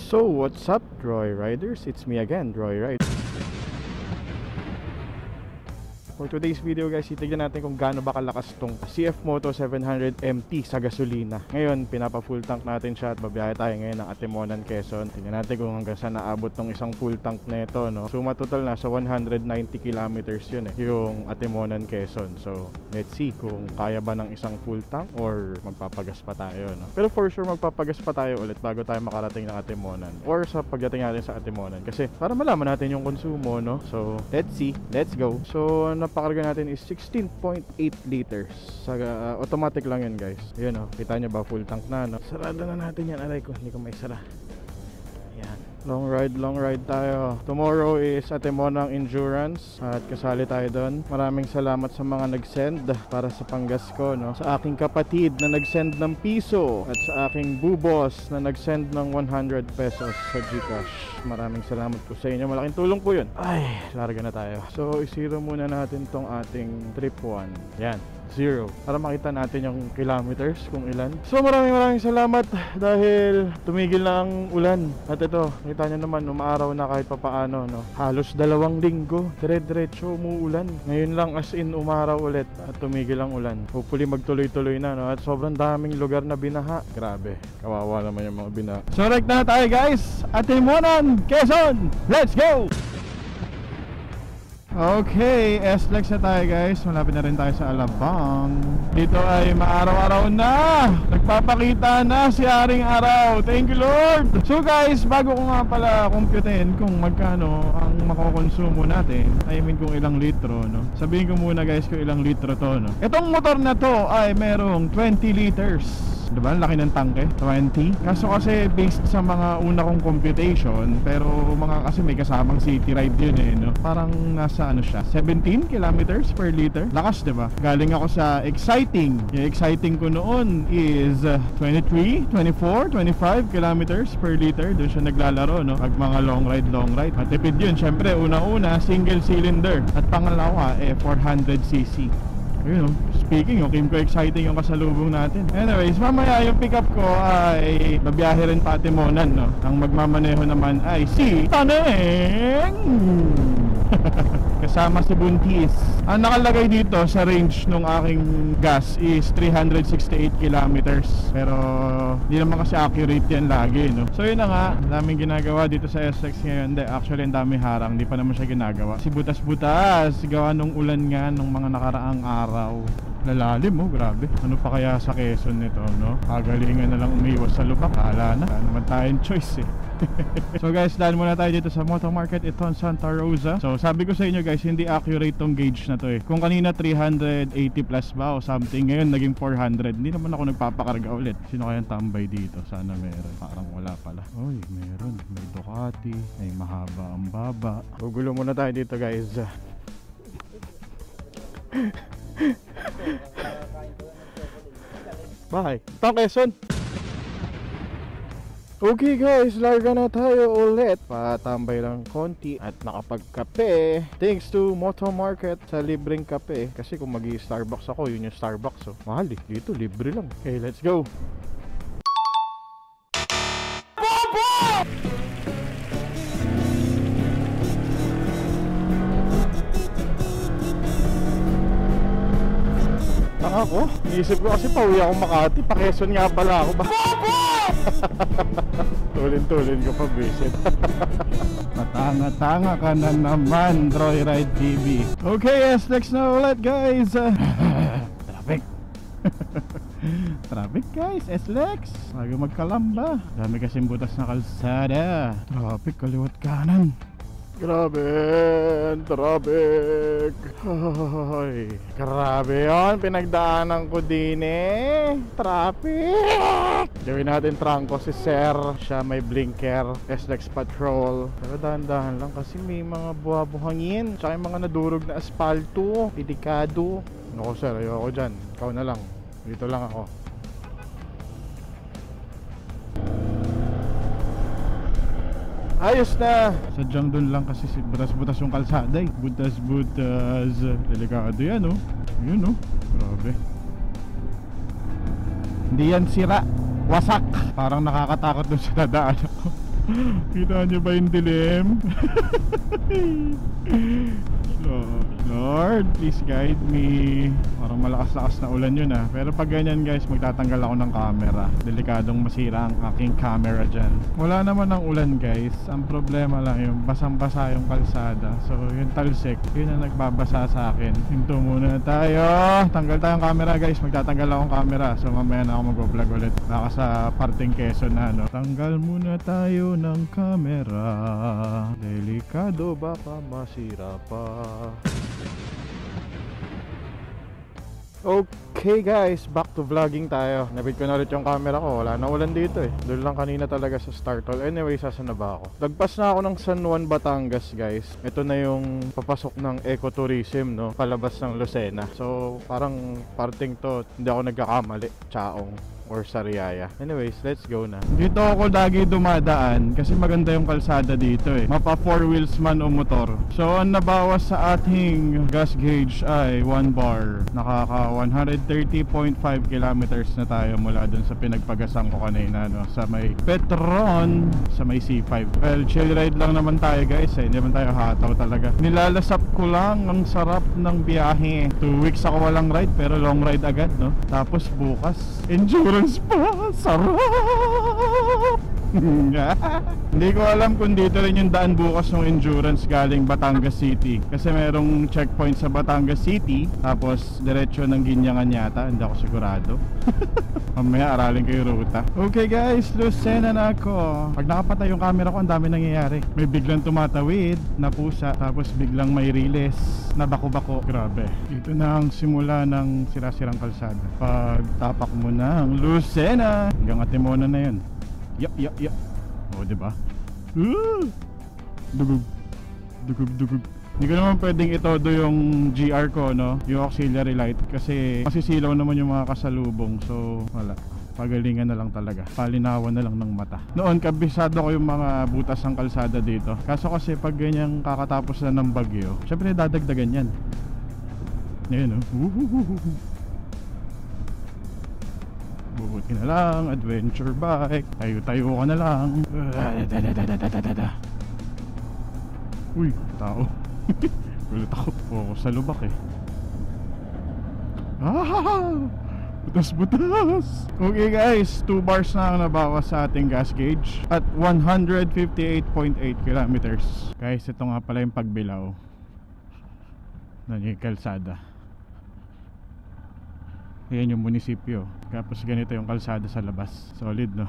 So what's up, Droy Riders? It's me again, Droy Ride. For today's video guys, titignan natin kung gaano ba kalakas tong CF Moto 700 MT sa gasolina. Ngayon, pinapa full tank natin siya at babiyahe tayo ngayon ng Atimonan, Quezon. Tingnan natin kung hanggang saan naabot ng isang full tank na ito, no? So matotal na sa 190 kilometers yun yung Atimonan, Quezon. So let's see kung kaya ba ng isang full tank or magpapagas pa tayo, no? Pero for sure magpapagas pa tayo ulit bago tayo makarating ng Atimonan or sa pagdating natin sa Atimonan, kasi para malaman natin yung konsumo, no? So let's see, let's go. So napakarga natin is 16.8 liters sa automatic lang yun guys. Yun o, kita nyo ba, full tank na, no? Sarado na natin yan. Aray ko, hindi ko maisara. Ayan, long ride tayo. Tomorrow is Atimonang Endurance at kasali tayo doon. Maraming salamat sa mga nag-send para sa panggas ko, no? Sa aking kapatid na nag-send ng piso at sa aking bubos na nag-send ng 100 pesos sa GCash. Maraming salamat po sa inyo. Malaking tulong po yun. Ay, larga na tayo. So, isiro muna natin tong ating trip 1. Yan, 0. Para makita natin yung kilometers kung ilan. So, maraming salamat dahil tumigil na ang ulan. At ito, kita nyo naman, umaaraw na kahit papaano, no? Halos 2 linggo, dire-diretso umuulan. Ngayon lang as in umaraw ulit at tumigil ang ulan. Hopefully magtuloy-tuloy na, no? At sobrang daming lugar na binaha. Grabe, kawawa naman yung mga binaha. So, right na tayo guys. Atimonan, Quezon! Let's go! Okay, SLEX na tayo guys. Malapit na rin tayo sa Alabang. Dito ay maaraw-araw na. Nagpapakita na si Haring Araw. Thank you Lord. So guys, bago ko nga pala computein kung magkano ang makokonsumo natin, I mean kung ilang litro, no? Sabihin ko muna guys kung ilang litro to, no? Itong motor na to ay merong 20 liters. Diba? Laki ng tangke, 20. Kaso kasi based sa mga una kong computation, pero mga kasi may kasamang city ride yun eh, no? Parang nasa ano siya, 17 kilometers per liter. Lakas, diba? Galing ako sa exciting. Yung exciting ko noon is 23, 24, 25 kilometers per liter. Doon siya naglalaro, no? Pag mga long ride. Matipid yun. Syempre, una-una, single cylinder. At pangalawa, 400cc. Ayun, speaking, Kim ko exciting yung kasalubong natin. Anyways, mamaya yung pickup ko ay babiyahe rin pa Atimonan, no? Ang magmamaneho naman ay si Taneng! Kasama si Buntis. Ang nakalagay dito sa range nung aking gas is 368 kilometers. Pero hindi naman kasi accurate yan lagi, no? So yun na nga, daming ginagawa dito sa SLEX ngayon. Hindi, actually ang dami harang, hindi pa naman siya ginagawa. Si butas-butas, gawa nung ulan nga nung mga nakaraang araw. Lalalim, oh, grabe. Ano pa kaya sa Quezon nito, no? Kagalingan na lang umiwas sa lubak. Hala na, wala naman tayong choice eh. So guys, dahil muna tayo dito sa Moto Market Iton, Santa Rosa. So sabi ko sa inyo guys, hindi accurate tong gauge na to eh. Kung kanina 380 plus ba o something, ngayon naging 400. Hindi naman ako nagpapakarga ulit. Sino kayang tambay dito? Sana meron. Parang wala pala. Uy, meron. May Ducati. May mahaba ang baba. Gugulo muna tayo dito guys. Bye. Tang Quezon. Okay guys, larga na tayo ulit. Patambay lang konti at nakapagkape. Thanks to Moto Market sa libreng kape. Kasi kung mag-i-Starbucks ako, yun yung Starbucks, oh. Mahal eh. Dito, libre lang. Okay, let's go. Tanga ko. Iisip ko kasi pauwi ako Makati. Pa-Quezon nga pala ako ba? Tulin ko pa visit. Matanga-tanga ka na naman, Droy Ride TV. Okay, SLEX na ulit guys. Traffic. Traffic guys, SLEX. Bago magkalamba. Dami kasing butas na kalsada. Traffic, kaliwat kanan. Grabe, traffic. Ay, grabe yun. Pinagdaanan ko din eh. Traffic. Gawin natin trangko si Sir. Siya may blinker, SLEX patrol. Pero dahan-dahan lang kasi may mga buha-buhangin. Tsaka yung mga nadurog na asfalto. Delikado. Naku sir, ayoko dyan. Ikaw na lang. Dito lang ako. Ayos na. Sadyang doon lang kasi butas-butas yung kalsada eh. Butas-butas. Delikado yan oh. Yun oh. Grabe. Hindi yan sira. Wasak. Parang nakakatakot doon sa dadaan ako. Kita nyo ba yung dilim? Lord, please guide me. Parang malakas-lakas na ulan yun ah. Pero pag ganyan guys, magtatanggal ako ng camera. Delikadong masira ang aking camera dyan. Wala naman ang ulan guys. Ang problema lang yung basang-basa yung kalsada. So yung talsik, yun ang nagbabasa sa akin. Hinto muna tayo. Tanggal tayong camera guys. Magtatanggal akong camera. So mamaya na ako mag-vlog ulit. Baka sa parting Quezon na no. Tanggal muna tayo ng camera. Delikado baka masira pa. Okay guys, back to vlogging tayo. Nabit ko na ulit yung camera ko. Wala na ulan dito eh. Doon lang kanina talaga sa Startol. Anyway, saan na ba ako? Lagpas na ako ng San Juan, Batangas guys. Ito na yung papasok ng ecotourism no, palabas ng Lucena. So parang parting to, hindi ako nagkakamali. Chaong or Sariaya. Anyways, let's go na. Dito ako lagi dumadaan kasi maganda yung kalsada dito eh. Mapa 4 wheels man o motor. So ang nabawas sa ating gas gauge ay 1 bar. Nakaka 130.5 kilometers na tayo mula dun sa pinagpagasan ko kanina no, sa may Petron, sa may C5. Well, chill ride lang naman tayo guys eh. Hindi naman tayo hataw talaga. Nilalasap ko lang ang sarap ng biyahe. 2 weeks ako walang ride pero long ride agad no. Tapos bukas endurance pa, sarap. Hindi ko alam kung dito rin yung daan bukas ng endurance galing Batangas City. Kasi merong checkpoint sa Batangas City, tapos diretso ng Ginyangan yata. Hindi ako sigurado. Mamaya aralin ko yung ruta. Okay guys, Lucena na ako. Pag nakapatay yung camera ko, ang dami nangyayari. May biglang tumatawid na pusa, tapos biglang may riles na bako-bako. Grabe. Dito na ang simula ng sira-sirang kalsada. Pag tapak mo ng Lucena hanggang Atimonan na yun. Yup. O, diba? Dugug. Hindi ko naman pwedeng itodo yung GR ko, no? Yung auxiliary light. Kasi masisilaw naman yung mga kasalubong. So, wala. Pagalingan na lang talaga. Palinawan na lang ng mata. Noon, kabisado ko yung mga butas ng kalsada dito. Kaso kasi pag ganyang kakatapos na ng bagyo, syempre dadagdagan yan. Ngayon, no? Bubuti na lang, adventure bike. Tayo ka na lang. Uy, tao. Gulat ako. Focus sa lubak eh. Butas. Okay guys, 2 bars na ang nabawas sa ating gas gauge at 158.8 kilometers. Guys, ito nga pala yung pagbilaw ng kalsada. Ayan yung munisipyo. Tapos ganito yung kalsada sa labas. Solid no?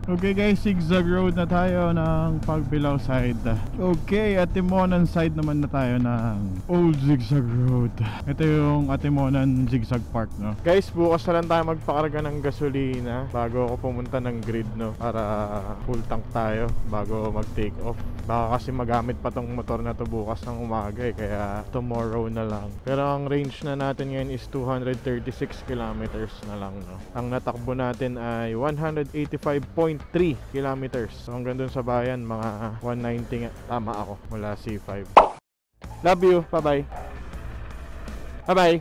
Okay guys, zigzag road na tayo ng Pagbilao side. Okay, Atimonan side naman na tayo ng Old Zigzag Road. Ito yung Atimonan Zigzag Park no? Guys, bukas na lang tayo magpakarga ng gasolina bago ako pumunta ng grid no? Para full tank tayo bago mag take off. Baka kasi magamit pa tong motor na to bukas ng umaga eh. Kaya tomorrow na lang. Pero ang range na natin ngayon is 236 kilometers na lang no? Ang natakbo natin ay 185.3 kilometers. So hanggang dun sa bayan mga 190 nga. Tama ako mula C5. Love you, bye bye. Bye bye.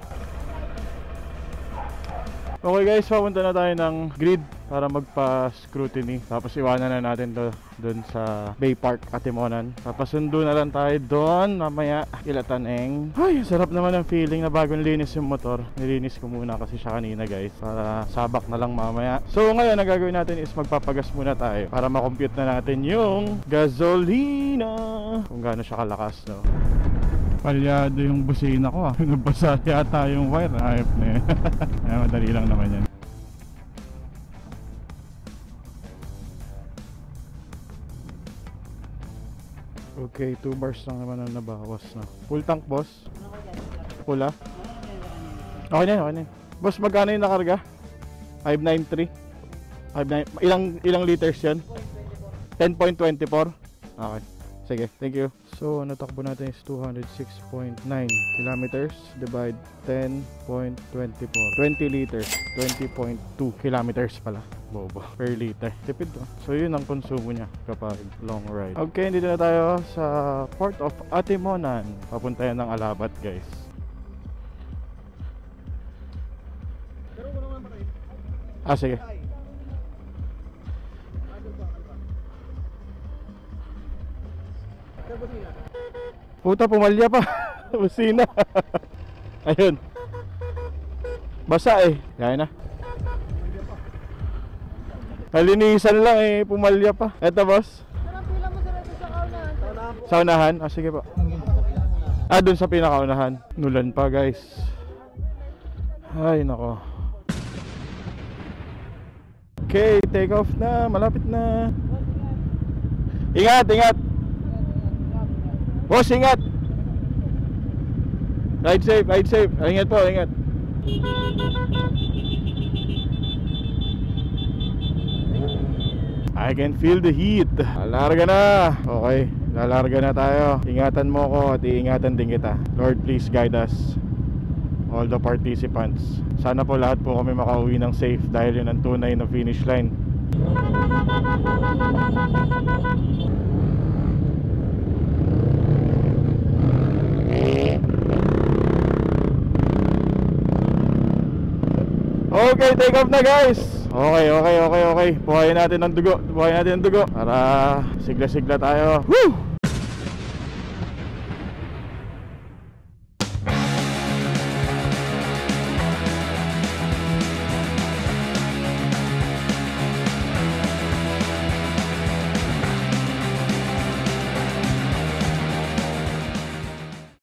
Okay guys, papunta na tayo ng grid para magpa-scrutiny. Tapos iwanan na natin to doon sa Bay Park, Atimonan. Tapos sundo na lang tayo doon mamaya Ilataneng. Ay, sarap naman ang feeling na bagong linis yung motor. Nilinis ko muna kasi siya kanina guys, para sabak na lang mamaya. So ngayon, ang gagawin natin is magpapagas muna tayo para makompute na natin yung gasolina kung gaano siya kalakas no. Palyado yung busina ko nabasa yata yung wire. Ayop na yun. Ay, madali lang naman yan. Okay, 2 bars lang naman ang nabawas na. Full tank boss? Pula? Okay na yun. Boss, magkano yung nakarga? 593? 59. Ilang liters yan? 10.24? Okay. Sige, thank you. So, natakbo natin is 206.9 kilometers divide 10.24. 20 liters. 20.2 kilometers pala. Bobo. Per liter. Tipid to. So, yun ang konsumo niya kapag long ride. Okay, dito na tayo sa Port of Atimonan. Papunta yan ng Alabat, guys. Ah, sige. Puta, pumalya pa. Busina. Ayun. Basa eh. Yan na. Kalinisan lang eh, pumalya pa. Eto boss. Anong pila mo sa rito sa kaunahan? Sa unahan? Ah, sige po. Ah, dun sa pinakaunahan. Nulan pa guys. Ay, nako. Okay, take off na. Malapit na. Ingat, ingat. Boss, ingat. Ride safe, ride safe. Ingat po, ingat. I can feel the heat. Lalarga na. Okay, lalarga na tayo. Ingatan mo ko at iingatan din kita. Lord, please guide us, all the participants. Sana po lahat po kami makauwi ng safe dahil yun ang tunay na finish line. Okay, take off na guys. Okay. Buhayin natin ang dugo. Buhayin natin ang dugo para sigla-sigla tayo. Woo!